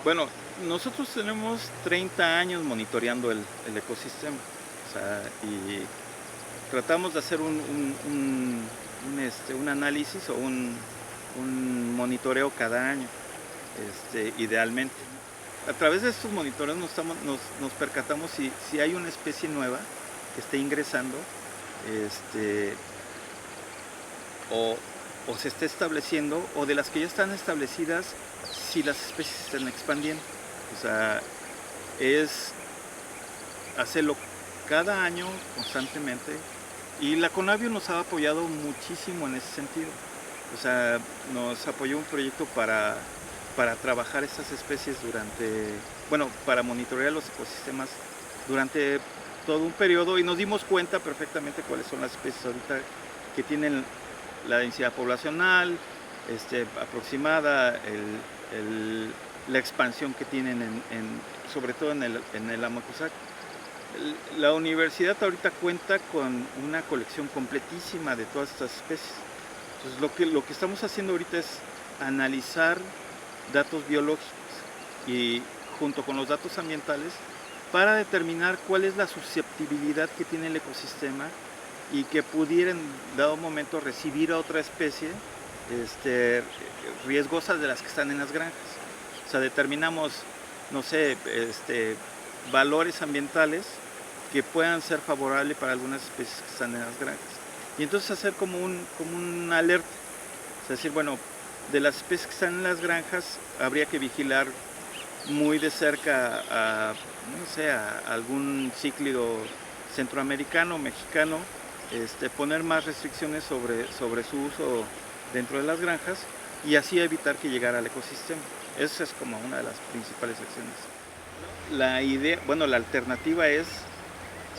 [SPEAKER 8] Bueno, nosotros tenemos 30 años monitoreando el ecosistema, y tratamos de hacer un análisis o un monitoreo cada año, idealmente. A través de estos monitoreos nos percatamos si hay una especie nueva que esté ingresando, o se esté estableciendo, o de las que ya están establecidas, si las especies se están expandiendo. O sea, es hacerlo cada año constantemente, y la Conavio nos ha apoyado muchísimo en ese sentido. O sea, nos apoyó un proyecto para trabajar estas especies para monitorear los ecosistemas durante todo un periodo, y nos dimos cuenta perfectamente cuáles son las especies ahorita que tienen la densidad poblacional aproximada, la expansión que tienen sobre todo en el Amacuzac. La universidad ahorita cuenta con una colección completísima de todas estas especies. Entonces lo que estamos haciendo ahorita es analizar datos biológicos y junto con los datos ambientales para determinar cuál es la susceptibilidad que tiene el ecosistema y que pudiera en dado momento recibir a otra especie riesgosas de las que están en las granjas. O sea, determinamos, valores ambientales que puedan ser favorables para algunas especies que están en las granjas. Y entonces hacer como una alerta. Es decir, bueno, de las especies que están en las granjas habría que vigilar muy de cerca a algún cíclido centroamericano, mexicano, poner más restricciones sobre su uso dentro de las granjas y así evitar que llegara al ecosistema. Esa es como una de las principales acciones. La alternativa es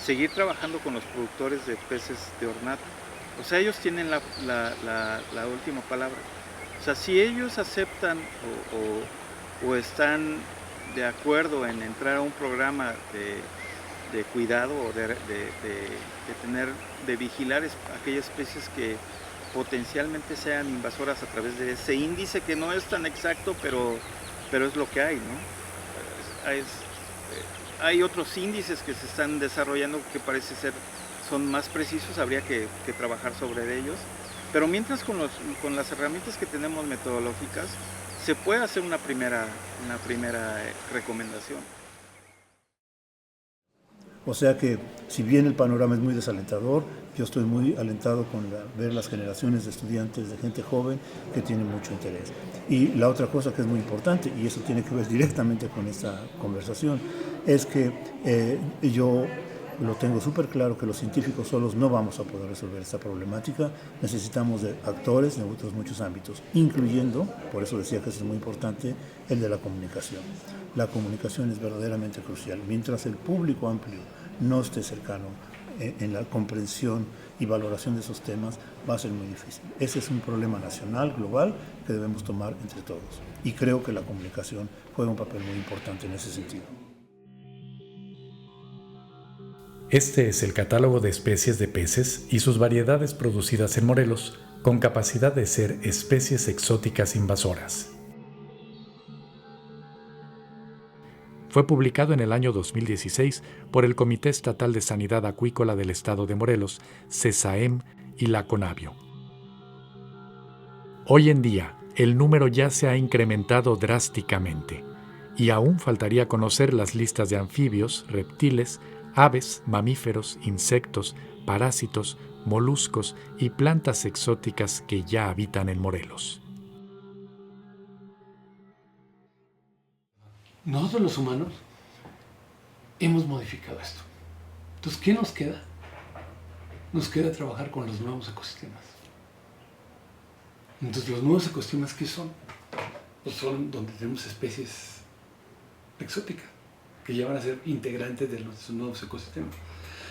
[SPEAKER 8] seguir trabajando con los productores de peces de ornato. O sea, ellos tienen la última palabra. O sea, si ellos aceptan o están de acuerdo en entrar a un programa de cuidado o de vigilar aquellas especies que potencialmente sean invasoras a través de ese índice que no es tan exacto, pero es lo que hay, ¿no? Hay otros índices que se están desarrollando que parece ser son más precisos, habría que trabajar sobre ellos, pero mientras con las herramientas que tenemos metodológicas se puede hacer una primera recomendación.
[SPEAKER 2] O sea que, si bien el panorama es muy desalentador, yo estoy muy alentado con ver las generaciones de estudiantes, de gente joven que tiene mucho interés. Y la otra cosa que es muy importante, y eso tiene que ver directamente con esta conversación, es que yo lo tengo súper claro que los científicos solos no vamos a poder resolver esta problemática. Necesitamos de actores de otros muchos ámbitos, incluyendo, por eso decía que eso es muy importante, el de la comunicación. La comunicación es verdaderamente crucial. Mientras el público amplio no esté cercano en la comprensión y valoración de esos temas, va a ser muy difícil. Ese es un problema nacional, global, que debemos tomar entre todos. Y creo que la comunicación juega un papel muy importante en ese sentido.
[SPEAKER 1] Este es el catálogo de especies de peces y sus variedades producidas en Morelos, con capacidad de ser especies exóticas invasoras. Fue publicado en el año 2016 por el Comité Estatal de Sanidad Acuícola del Estado de Morelos, CESAEM y la CONABIO. Hoy en día, el número ya se ha incrementado drásticamente, y aún faltaría conocer las listas de anfibios, reptiles, aves, mamíferos, insectos, parásitos, moluscos y plantas exóticas que ya habitan en Morelos.
[SPEAKER 7] Nosotros los humanos hemos modificado esto. Entonces, ¿qué nos queda? Nos queda trabajar con los nuevos ecosistemas. Entonces, los nuevos ecosistemas, ¿qué son? Pues son donde tenemos especies exóticas, que ya van a ser integrantes de los nuevos ecosistemas.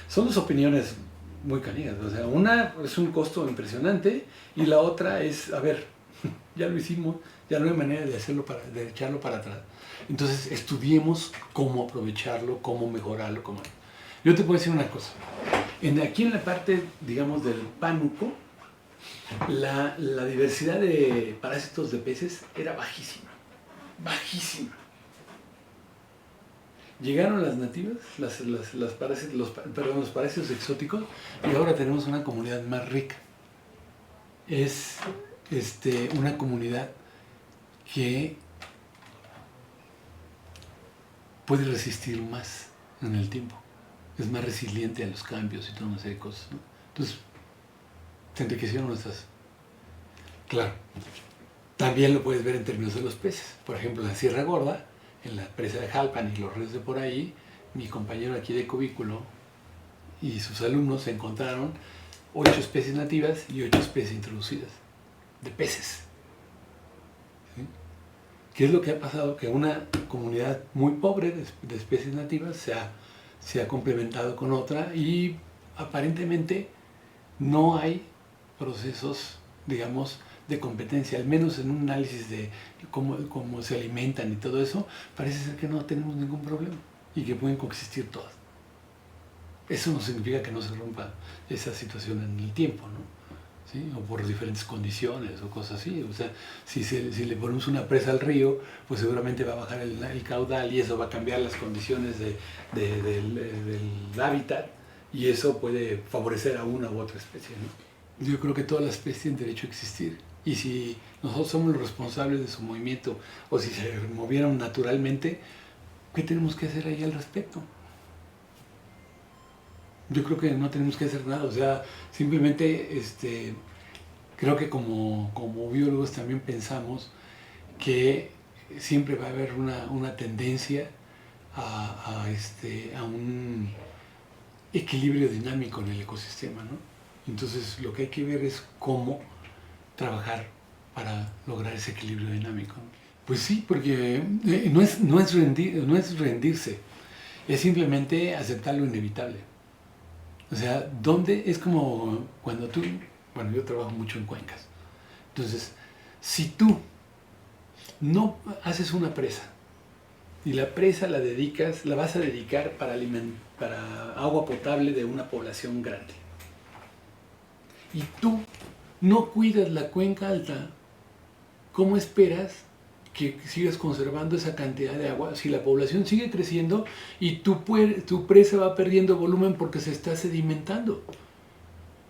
[SPEAKER 7] Son dos opiniones muy canijas. O sea, una es un costo impresionante y la otra es, a ver, ya lo hicimos, ya no hay manera de hacerlo, de echarlo para atrás. Entonces, estudiemos cómo aprovecharlo, cómo mejorarlo. Yo te puedo decir una cosa. Aquí en la parte, digamos, del pánuco, la diversidad de parásitos de peces era bajísima. Bajísima. Llegaron las nativas, los parásitos exóticos, y ahora tenemos una comunidad más rica. Es una comunidad que puede resistir más en el tiempo, es más resiliente a los cambios y toda una serie de cosas, ¿no? Entonces, se enriquecieron nuestras. Claro, también lo puedes ver en términos de los peces. Por ejemplo, en la Sierra Gorda, en la presa de Jalpan y los ríos de por ahí, mi compañero aquí de cubículo y sus alumnos encontraron 8 especies nativas y 8 especies introducidas de peces. ¿Sí? ¿Qué es lo que ha pasado? Que una comunidad muy pobre de especies nativas se ha complementado con otra y aparentemente no hay procesos, digamos, de competencia, al menos en un análisis de cómo se alimentan y todo eso, parece ser que no tenemos ningún problema y que pueden coexistir todas. Eso no significa que no se rompa esa situación en el tiempo, ¿no? ¿Sí? O por diferentes condiciones o cosas así. O sea, si le ponemos una presa al río, pues seguramente va a bajar el caudal y eso va a cambiar las condiciones del hábitat y eso puede favorecer a una u otra especie, ¿no? Yo creo que todas las especies tienen derecho a existir y si nosotros somos los responsables de su movimiento o si se movieron naturalmente, ¿qué tenemos que hacer ahí al respecto? Yo creo que no tenemos que hacer nada, o sea, simplemente creo que como biólogos también pensamos que siempre va a haber una tendencia a un equilibrio dinámico en el ecosistema, ¿no? Entonces lo que hay que ver es cómo trabajar para lograr ese equilibrio dinámico. Pues sí, porque no es rendirse, es simplemente aceptar lo inevitable. O sea, es como cuando yo trabajo mucho en cuencas. Entonces, si tú no haces una presa y la presa la vas a dedicar para agua potable de una población grande, y tú no cuidas la cuenca alta, ¿cómo esperas que sigas conservando esa cantidad de agua si la población sigue creciendo y tu presa va perdiendo volumen porque se está sedimentando?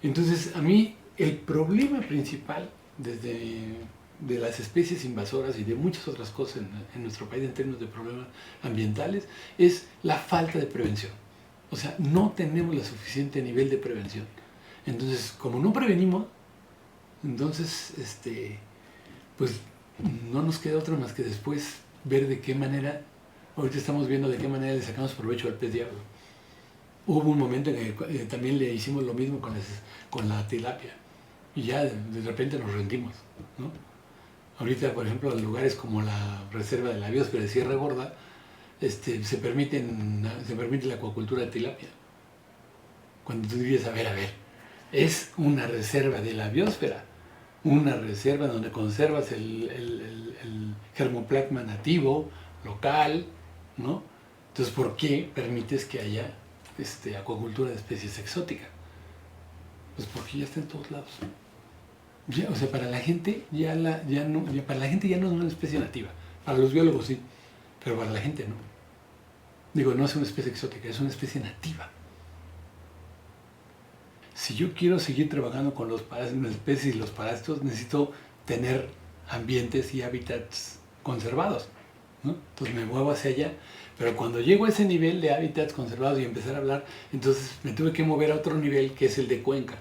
[SPEAKER 7] Entonces, a mí el problema principal, desde de las especies invasoras y de muchas otras cosas en nuestro país en términos de problemas ambientales es la falta de prevención. O sea, no tenemos el suficiente nivel de prevención. Entonces, como no prevenimos, entonces, pues no nos queda otra más que después ver de qué manera, ahorita estamos viendo de qué manera le sacamos provecho al pez diablo. Hubo un momento en que también le hicimos lo mismo con la tilapia y ya de repente nos rendimos, ¿no? Ahorita, por ejemplo, en lugares como la reserva de la biosfera de Sierra Gorda, se permite la acuacultura de tilapia. Cuando tú dices, a ver, es una reserva de la biosfera, una reserva donde conservas el germoplasma nativo, local, ¿no? Entonces, ¿por qué permites que haya acuacultura de especies exóticas? Pues porque ya está en todos lados. Ya, o sea, para la gente para la gente ya no es una especie nativa. Para los biólogos sí, pero para la gente no. Digo, no es una especie exótica, es una especie nativa. Si yo quiero seguir trabajando con las especies y los parásitos, necesito tener ambientes y hábitats conservados, ¿no? Entonces me muevo hacia allá, pero cuando llego a ese nivel de hábitats conservados y empezar a hablar, entonces me tuve que mover a otro nivel que es el de cuenca.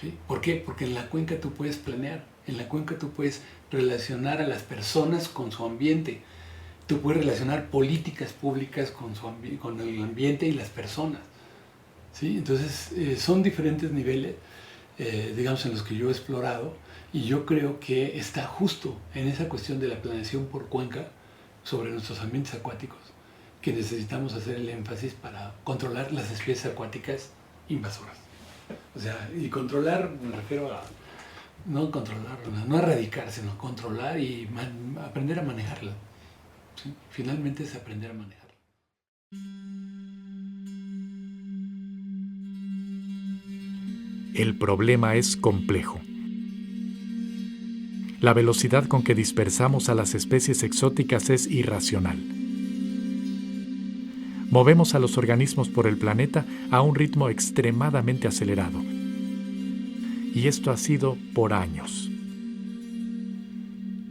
[SPEAKER 7] ¿Sí? ¿Por qué? Porque en la cuenca tú puedes planear, en la cuenca tú puedes relacionar a las personas con su ambiente, tú puedes relacionar políticas públicas con el ambiente y las personas. ¿Sí? Entonces son diferentes niveles, digamos, en los que yo he explorado, y yo creo que está justo en esa cuestión de la planeación por cuenca sobre nuestros ambientes acuáticos que necesitamos hacer el énfasis para controlar las especies acuáticas invasoras. O sea, y controlar, me refiero a no controlar, no erradicar, sino controlar y aprender a manejarla. ¿Sí? Finalmente es aprender a manejarla.
[SPEAKER 1] El problema es complejo. La velocidad con que dispersamos a las especies exóticas es irracional. Movemos a los organismos por el planeta a un ritmo extremadamente acelerado. Y esto ha sido por años.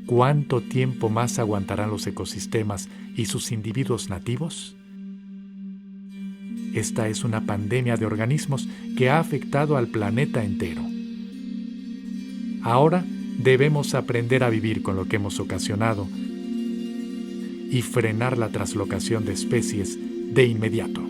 [SPEAKER 1] ¿Cuánto tiempo más aguantarán los ecosistemas y sus individuos nativos? Esta es una pandemia de organismos que ha afectado al planeta entero. Ahora debemos aprender a vivir con lo que hemos ocasionado y frenar la traslocación de especies de inmediato.